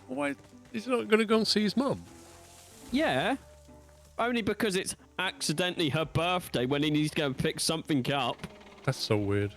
Why? He's not going to go and see his mum? Yeah. Only because it's accidentally her birthday when he needs to go and pick something up. That's so weird.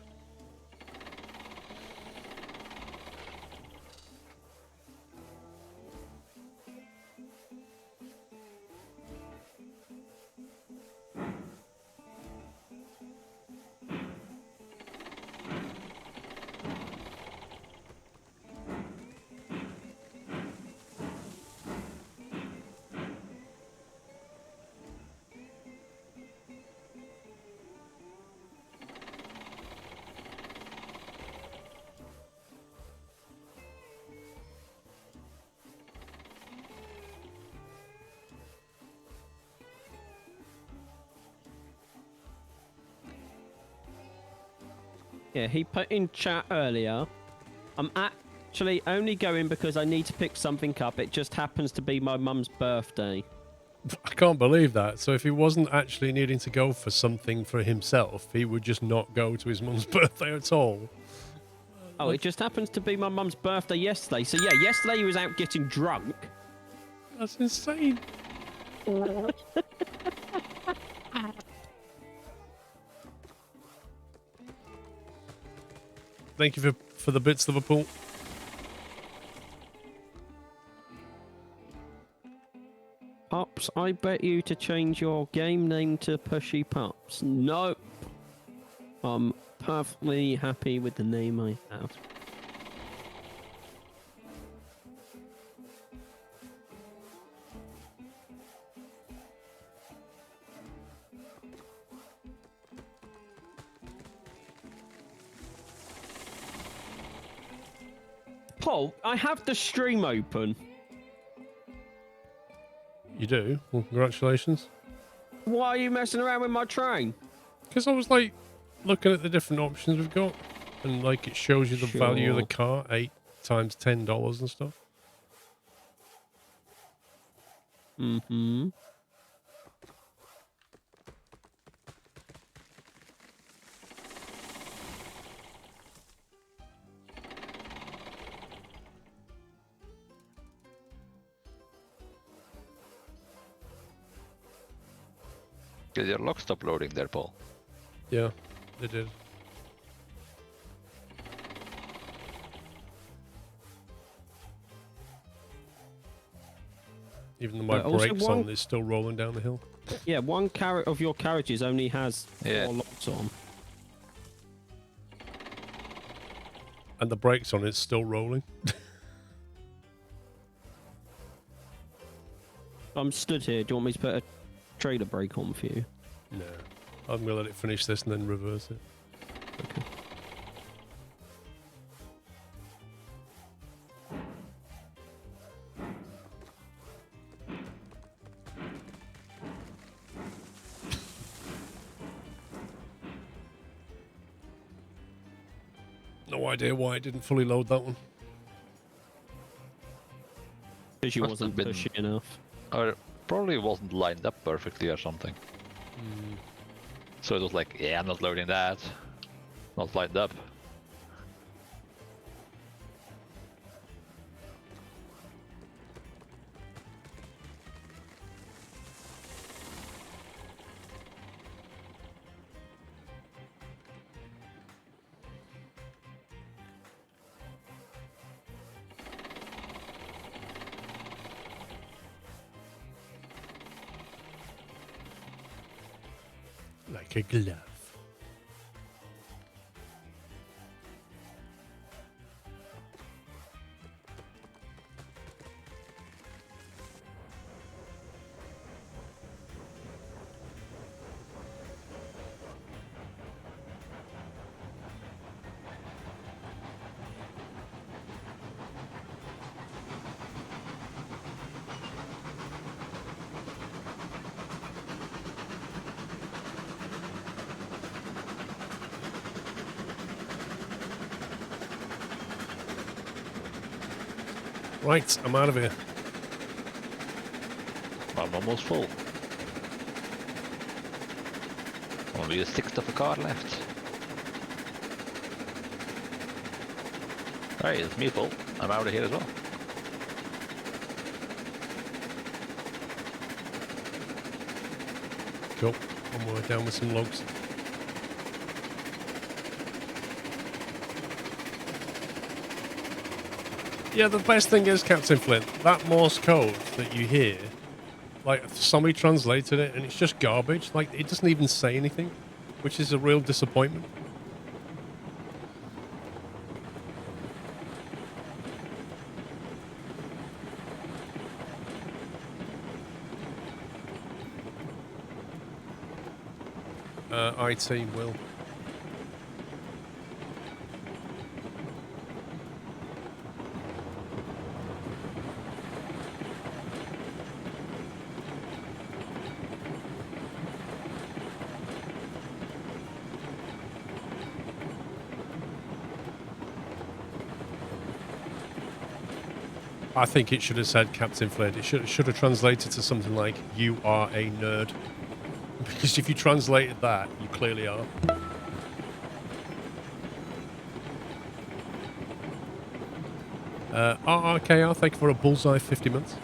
Yeah, he put in chat earlier. I'm actually only going because I need to pick something up. It just happens to be my mum's birthday. I can't believe that. So if he wasn't actually needing to go for something for himself, he would just not go to his mum's birthday at all. Oh, it just happens to be my mum's birthday yesterday. So yeah, yesterday he was out getting drunk. That's insane. Thank you for the bits, Liverpool. Pups, I bet you to change your game name to Pushy Pups. Nope. I'm perfectly happy with the name I have. Paul, I have the stream open. You do? Well, congratulations. Why are you messing around with my train? Because I was like looking at the different options we've got, and like it shows you the value of the car, 8 times $10 and stuff. Mm-hmm. Did your lock stop loading there, Paul? Yeah, they did. Even though my Also brakes on, it's still rolling down the hill. Yeah, one carrot of your carriages only has Yeah. 4 locks on. And the brakes on, it's still rolling. I'm stood here. Do you want me to put a trailer brake on for you? No. I'm going to let it finish this and then reverse it. Okay. No idea why it didn't fully load that one. Because you Must wasn't have been- pushy enough. Or it probably wasn't lined up perfectly or something. So it was like, yeah, I'm not loading that. Not lined up. Like a glove. Right, I'm out of here. I'm almost full. Only a sixth of a car left. Alright, it's me full. I'm out of here as well. Cool. I'm going down with some logs. Yeah, the best thing is, Captain Flint, that Morse code that you hear, like, somebody translated it and it's just garbage. Like, it doesn't even say anything, which is a real disappointment. IT will. I think it should have said Captain Flint. It should have translated to something like, "You are a nerd." Because if you translated that, you clearly are. RRKR, thank you for a bullseye 50 months.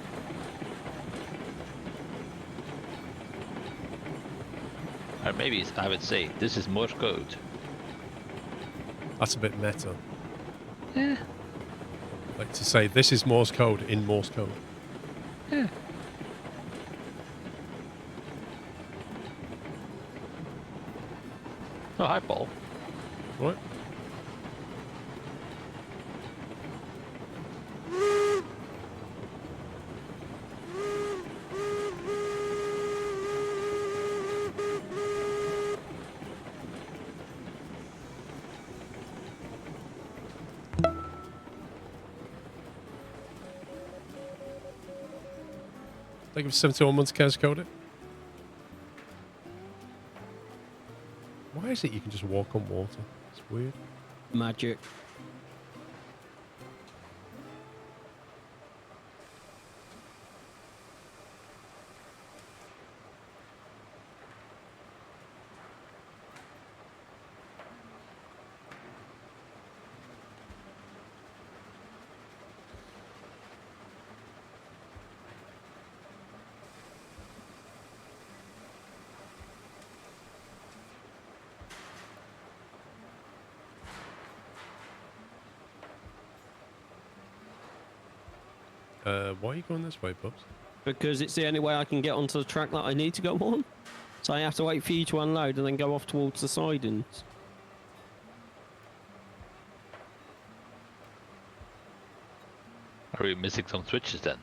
Or maybe I would say, this is Morse code. That's a bit meta. Yeah. Like to say, this is Morse code in Morse code. Yeah. Oh, hi, Paul. What? Thank you for 71 months, Kaz Code. Why is it you can just walk on water? It's weird. Magic. Why are you going this way, Bubs? Because it's the only way I can get onto the track that I need to go on. So I have to wait for you to unload and then go off towards the sidings. Are we missing some switches then?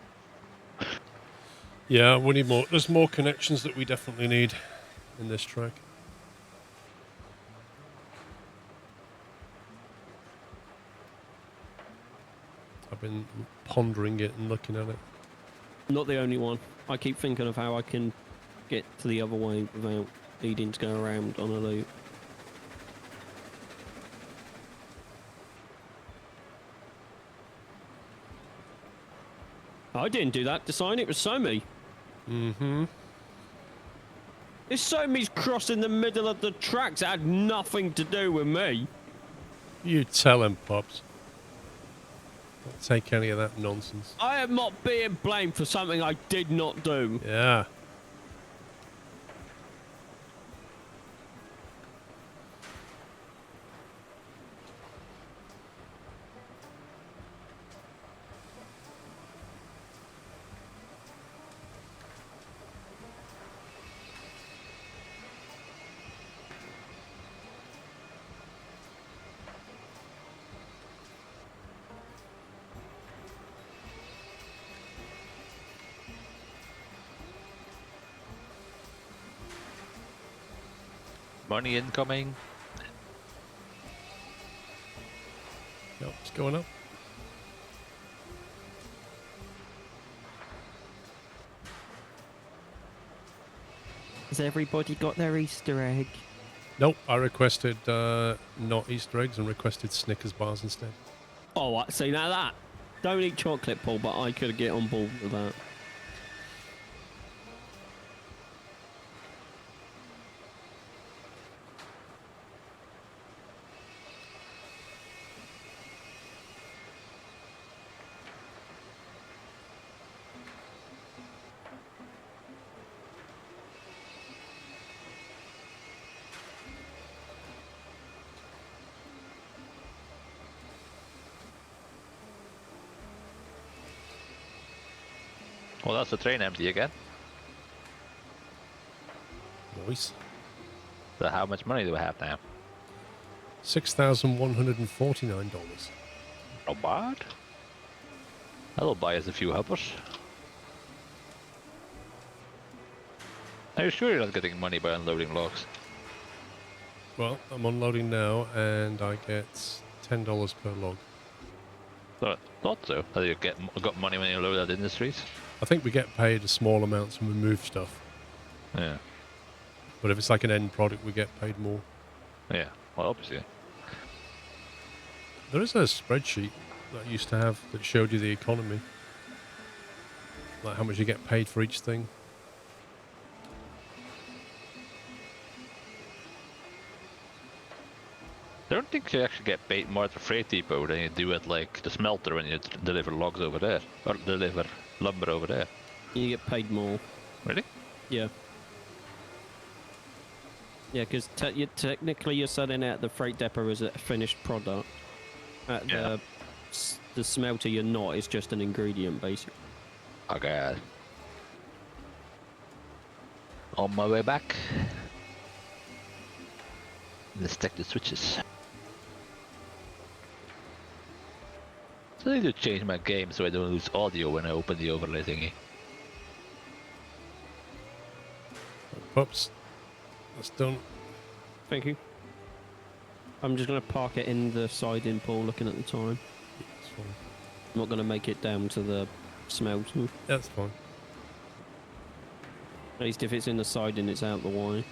Yeah, we need more. There's more connections that we definitely need in this track. I've been pondering it and looking at it. Not the only one. I keep thinking of how I can get to the other way without needing to go around on a loop. I didn't do that design, it was Somi. Mm-hmm. This Somi's crossing the middle of the tracks. It had nothing to do with me. You tell him, Pops. Don't take any of that nonsense. I am not being blamed for something I did not do. Yeah. Money incoming. Yep, it's going up. Has everybody got their Easter egg? Nope, I requested not Easter eggs and requested Snickers bars instead. Oh, see, now that. Don't eat chocolate, Paul, but I could get on board with that. Well, that's the train empty again. Nice. So how much money do we have now? $6,149. Not bad. That'll buy us a few hoppers. Are you sure you're not getting money by unloading logs? Well, I'm unloading now and I get $10 per log. Thought so. That you got money when you load out industries? I think we get paid a small amount to remove stuff. Yeah. But if it's like an end product, we get paid more. Yeah, well, obviously. There is a spreadsheet that I used to have that showed you the economy. Like how much you get paid for each thing. I don't think you actually get paid more at the freight depot than you do at like the smelter when you deliver logs over there. Or deliver lumber over there. You get paid more. Really? Yeah. Yeah, because technically you're selling out the freight depot as a finished product. At the smelter you're not, it's just an ingredient basically. Okay. On my way back. Let's check the switches. So I need to change my game so I don't lose audio when I open the overlay thingy. Oops. That's done. Thank you. I'm just going to park it in the siding pool looking at the time. That's fine. I'm not going to make it down to the smelter. That's fine. At least if it's in the siding, it's out the way.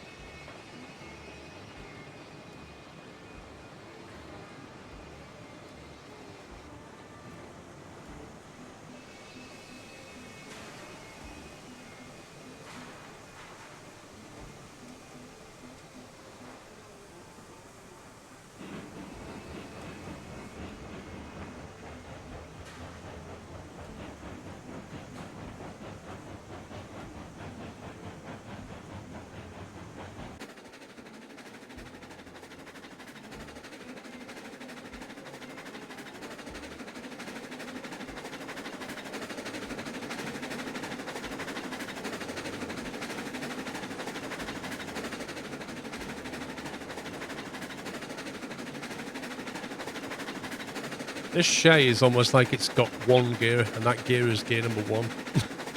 This Shay is almost like it's got one gear, and that gear is gear number 1.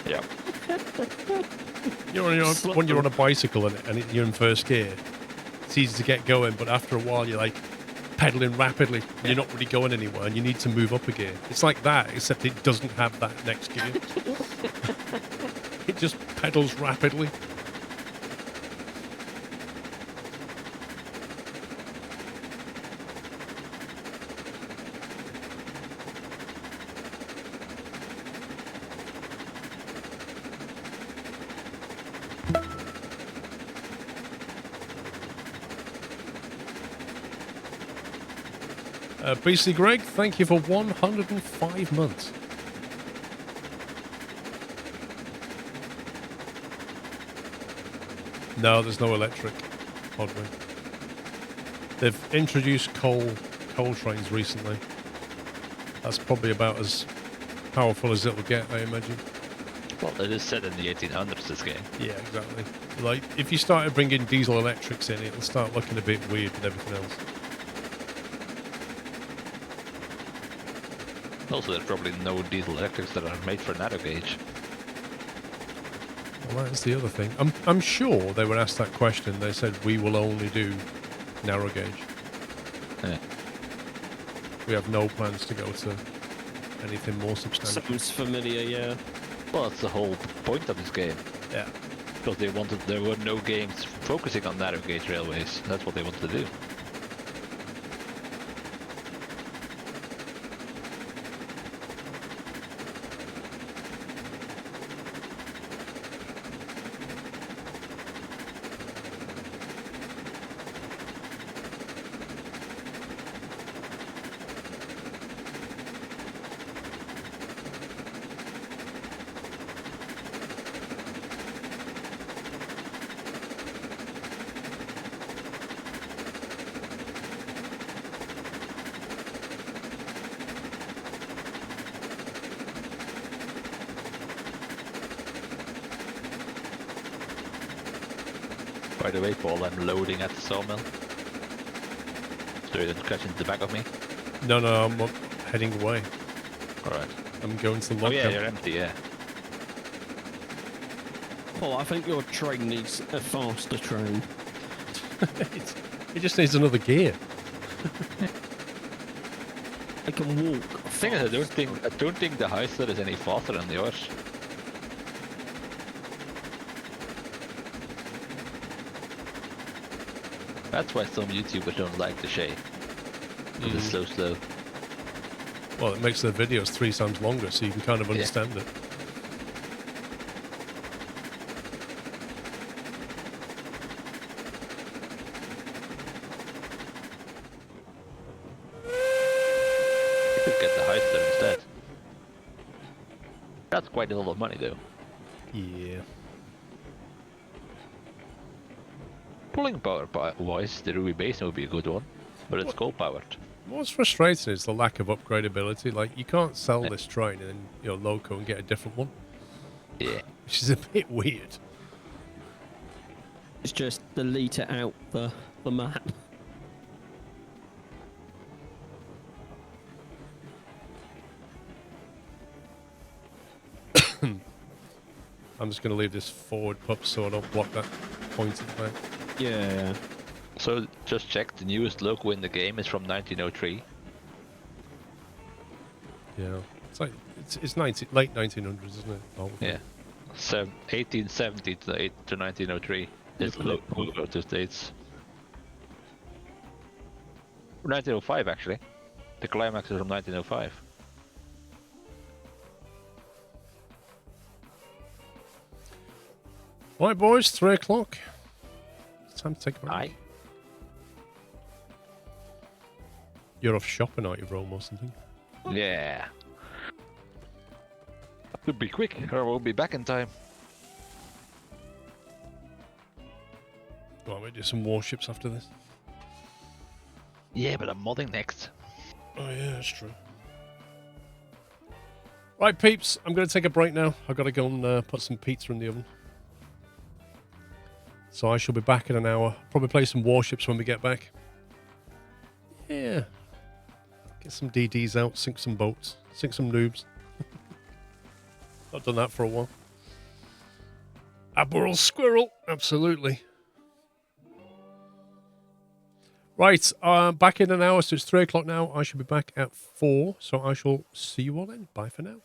Yeah. When you're on a bicycle and you're in first gear, it's easy to get going, but after a while you're like pedaling rapidly. And you're not really going anywhere, and you need to move up a gear. It's like that, except it doesn't have that next gear. It just pedals rapidly. Beastly Greg, thank you for 105 months. No, there's no electric Podway. They've introduced coal trains recently. That's probably about as powerful as it'll get, I imagine. Well, it is set in the 1800s, this game. Yeah, exactly. Like, if you started bringing diesel electrics in, it'll start looking a bit weird with everything else. Also, there's probably no diesel electrics that are made for narrow gauge. Well, that's the other thing. I'm sure they were asked that question. They said, we will only do narrow gauge. Yeah. We have no plans to go to anything more substantial. Sounds familiar, yeah. Well, that's the whole point of this game. Yeah. Because there were no games focusing on narrow gauge railways. That's what they wanted to do. By the way, Paul, I'm loading at the sawmill. So you didn't crash into the back of me? No, I'm heading away. Alright. I'm going to the Oh yeah, lockup. you're empty, yeah. Paul, I think your train needs a faster train. It just needs another gear. I can walk. The thing is, I don't think the Heisler is any faster than yours. That's why some YouTubers don't like the Shay. Because it's so slow. Well, it makes their videos 3 times longer, so you can kind of understand it. You could get the Heisler instead. That's quite a lot of money though. Yeah. Pulling power wise, the Ruby Basin would be a good one. But it's coal powered. What's frustrating is the lack of upgradability. Like, you can't sell this train and then, loco and get a different one. Yeah. Which is a bit weird. It's just delete it out the map. I'm just going to leave this forward pup so I don't block that point at the back. Yeah. So just check, the newest loco in the game is from 1903. Yeah. It's like, it's late 1900s, isn't it? Oh, Yeah. 1870 to 1903 is the loco to States. 1905 actually. The climax is from 1905. Right, boys, 3 o'clock. It's time to take a break. Aye. You're off shopping, aren't you, Rome, or something? Yeah. Could be quick, or we'll be back in time. Well, we do some warships after this. Yeah, but I'm modding next. Oh, yeah, that's true. Right, peeps, I'm going to take a break now. I've got to go and put some pizza in the oven. So I shall be back in an hour. Probably play some warships when we get back. Yeah. Get some DDs out, sink some boats, sink some noobs. Not done that for a while. Admiral Squirrel, absolutely. Right, back in an hour, so it's 3 o'clock now. I should be back at 4, so I shall see you all then. Bye for now.